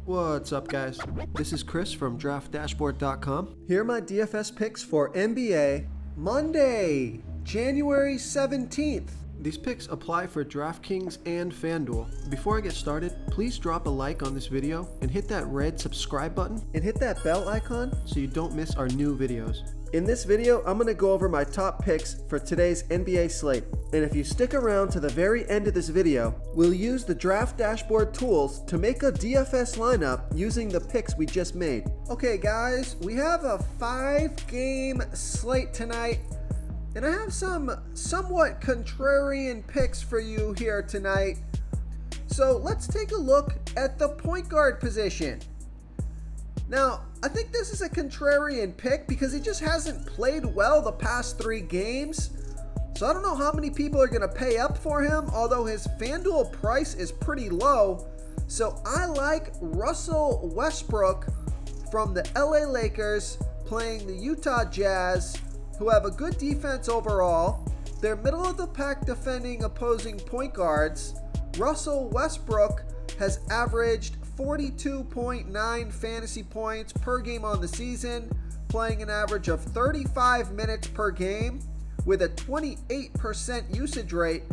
What's up, guys? This is Chris from DraftDashboard.com. Here are my DFS picks for NBA Monday, January 17th. These picks apply for DraftKings and FanDuel. Before I get started, please drop a like on this video and hit that red subscribe button and hit that bell icon so you don't miss our new videos. In this video, I'm going to go over my top picks for today's NBA slate. And if you stick around to the very end of this video, we'll use the Draft Dashboard tools to make a DFS lineup using the picks we just made. Okay guys, we have a 5-game slate tonight. And I have some somewhat contrarian picks for you here tonight. So let's take a look at the point guard position. Now, I think this is a contrarian pick because he just hasn't played well the past 3 games. So I don't know how many people are going to pay up for him, although his FanDuel price is pretty low. So I like Russell Westbrook from the LA Lakers playing the Utah Jazz, who have a good defense overall. They're middle of the pack defending opposing point guards. Russell Westbrook has averaged 42.9 fantasy points per game on the season, playing an average of 35 minutes per game with a 28% usage rate.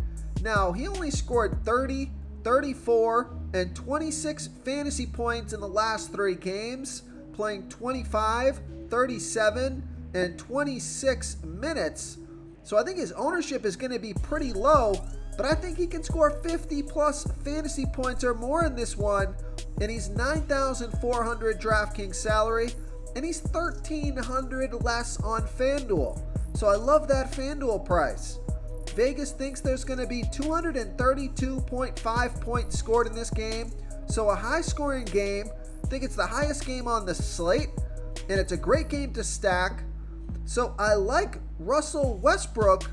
Now, he only scored 30, 34, and 26 fantasy points in the last 3 games, playing 25, 37, and 26 minutes. So I think his ownership is going to be pretty low, but I think he can score 50 plus fantasy points or more in this one. And he's $9,400 DraftKings salary, and he's $1,300 less on FanDuel. So I love that FanDuel price. Vegas thinks there's going to be 232.5 points scored in this game. So a high scoring game. I think it's the highest game on the slate, and it's a great game to stack. So I like Russell Westbrook,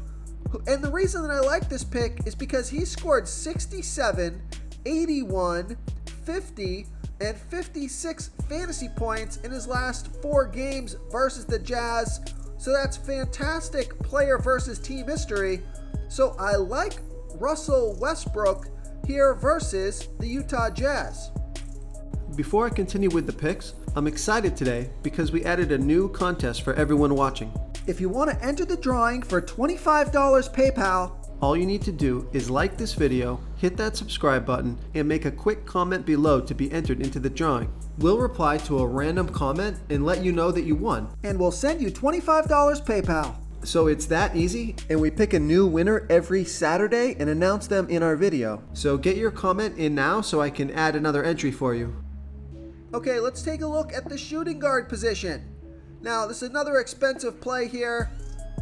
and the reason that I like this pick is because he scored 67, 81, 50, and 56 fantasy points in his last 4 games versus the Jazz. So that's fantastic player versus team history. So I like Russell Westbrook here versus the Utah Jazz. Before I continue with the picks, I'm excited today because we added a new contest for everyone watching. If you want to enter the drawing for $25 PayPal, all you need to do is like this video, hit that subscribe button, and make a quick comment below to be entered into the drawing. We'll reply to a random comment and let you know that you won. And we'll send you $25 PayPal. So it's that easy, and we pick a new winner every Saturday and announce them in our video. So get your comment in now so I can add another entry for you. Okay, let's take a look at the shooting guard position. Now, this is another expensive play here,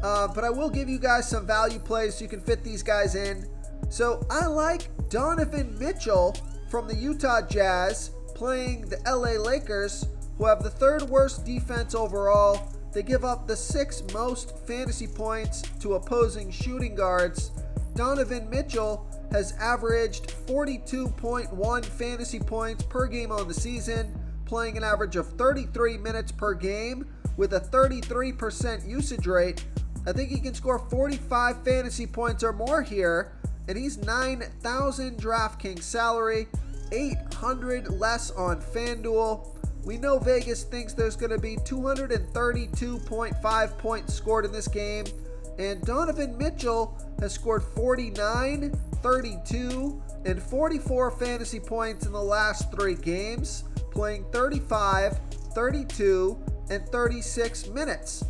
but I will give you guys some value plays so you can fit these guys in. So I like Donovan Mitchell from the Utah Jazz playing the LA Lakers, who have the 3rd worst defense overall. They give up the 6th most fantasy points to opposing shooting guards. Donovan Mitchell has averaged 42.1 fantasy points per game on the season, playing an average of 33 minutes per game with a 33% usage rate. I think he can score 45 fantasy points or more here, and he's $9,000 DraftKings salary, $800 less on FanDuel. We know Vegas thinks there's going to be 232.5 points scored in this game, and Donovan Mitchell has scored 49, 32, and 44 fantasy points in the last 3 games, playing 35, 32, and 36 minutes.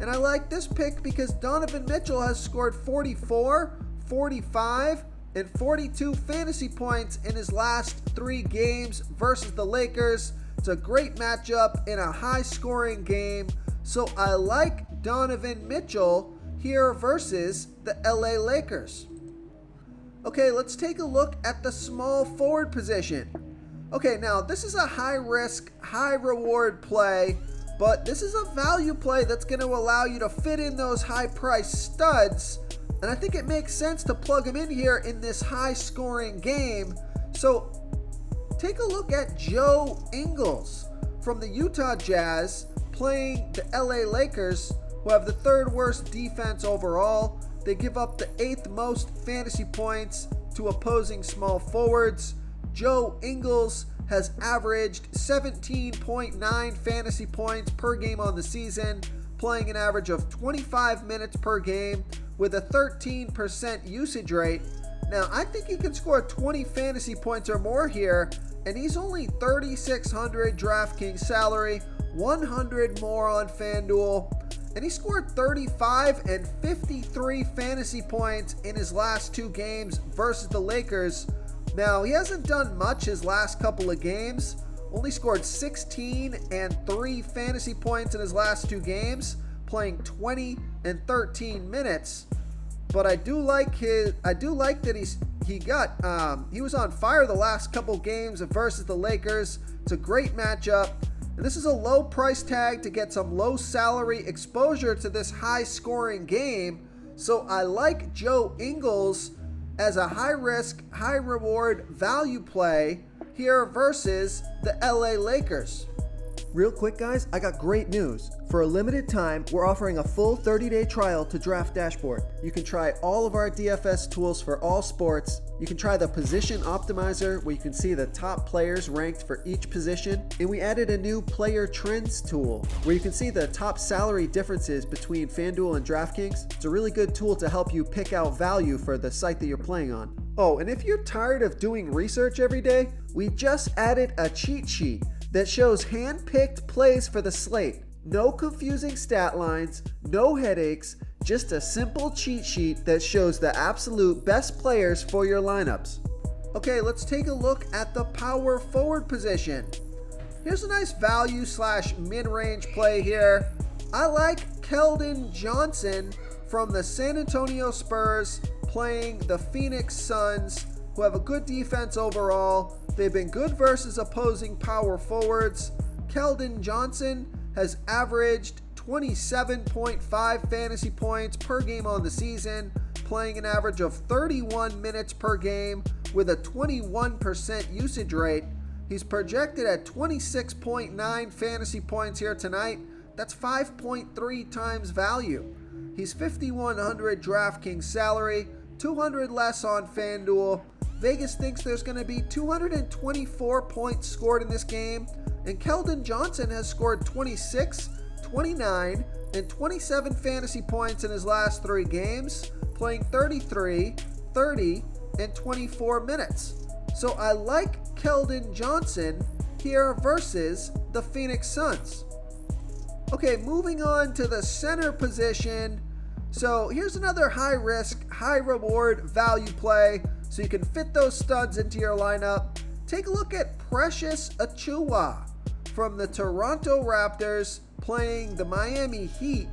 And I like this pick because Donovan Mitchell has scored 44, 45, and 42 fantasy points in his last 3 games versus the Lakers. It's a great matchup in a high-scoring game. So I like Donovan Mitchell here versus the LA Lakers. Okay, let's take a look at the small forward position. Okay, now this is a high-risk, high-reward play, but this is a value play that's going to allow you to fit in those high-priced studs, and I think it makes sense to plug them in here in this high-scoring game. So take a look at Joe Ingles from the Utah Jazz playing the LA Lakers, who have the 3rd worst defense overall. They give up the 8th most fantasy points to opposing small forwards. Joe Ingles has averaged 17.9 fantasy points per game on the season, playing an average of 25 minutes per game with a 13% usage rate. Now, I think he can score 20 fantasy points or more here, and he's only $3,600 DraftKings salary, 100 more on FanDuel, and he scored 35 and 53 fantasy points in his last two games versus the Lakers. Now, he hasn't done much his last couple of games, only scored 16 and 3 fantasy points in his last two games, playing 20 and 13 minutes. But I do like that he was on fire the last couple games versus the Lakers. It's a great matchup. And this is a low price tag to get some low salary exposure to this high scoring game. So I like Joe Ingles as a high risk, high reward value play here versus the LA Lakers. Real quick, guys, I got great news. For a limited time, we're offering a full 30-day trial to Draft Dashboard. You can try all of our DFS tools for all sports. You can try the position optimizer, where you can see the top players ranked for each position. And we added a new player trends tool, where you can see the top salary differences between FanDuel and DraftKings. It's a really good tool to help you pick out value for the site that you're playing on. Oh, and if you're tired of doing research every day, we just added a cheat sheet that shows hand-picked plays for the slate. No confusing stat lines, no headaches, just a simple cheat sheet that shows the absolute best players for your lineups. Okay, let's take a look at the power forward position. Here's a nice value / mid-range play here. I like Keldon Johnson from the San Antonio Spurs playing the Phoenix Suns, who have a good defense overall. They've been good versus opposing power forwards. Keldon Johnson has averaged 27.5 fantasy points per game on the season, playing an average of 31 minutes per game with a 21% usage rate. He's projected at 26.9 fantasy points here tonight. That's 5.3 times value. He's $5,100 DraftKings salary, 200 less on FanDuel. Vegas thinks there's going to be 224 points scored in this game, and Keldon Johnson has scored 26, 29, and 27 fantasy points in his last three games, playing 33, 30, and 24 minutes. So I like Keldon Johnson here versus the Phoenix Suns. Okay, moving on to the center position. So here's another high risk, high reward value play, so you can fit those studs into your lineup. Take a look at Precious Achiuwa from the Toronto Raptors playing the Miami Heat,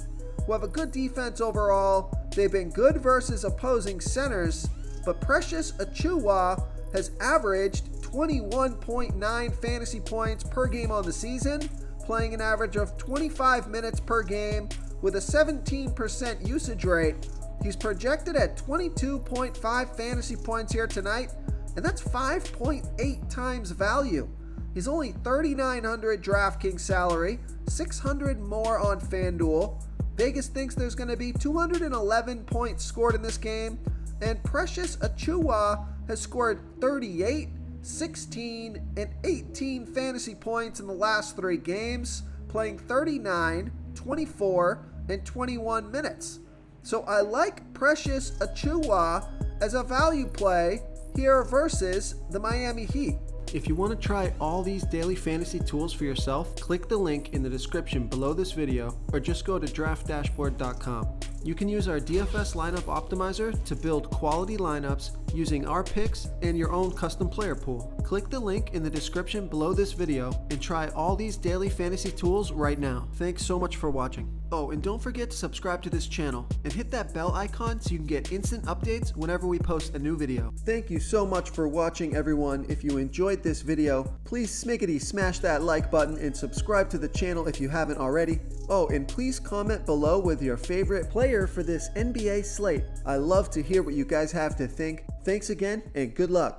who have a good defense overall. They've been good versus opposing centers, but Precious Achiuwa has averaged 21.9 fantasy points per game on the season, playing an average of 25 minutes per game with a 17% usage rate. He's projected at 22.5 fantasy points here tonight, and that's 5.8 times value. He's only $3,900 DraftKings salary, 600 more on FanDuel. Vegas thinks there's going to be 211 points scored in this game, and Precious Achiuwa has scored 38, 16, and 18 fantasy points in the last three games, playing 39, 24, and 21 minutes. So I like Precious Achiuwa as a value play here versus the Miami Heat. If you want to try all these daily fantasy tools for yourself, click the link in the description below this video or just go to draftdashboard.com. You can use our DFS lineup optimizer to build quality lineups using our picks and your own custom player pool. Click the link in the description below this video and try all these daily fantasy tools right now. Thanks so much for watching. Oh, and don't forget to subscribe to this channel and hit that bell icon so you can get instant updates whenever we post a new video. Thank you so much for watching, everyone. If you enjoyed this video, please smash that like button and subscribe to the channel if you haven't already. Oh, and please comment below with your favorite player for this NBA slate. I love to hear what you guys have to think. Thanks again, and good luck.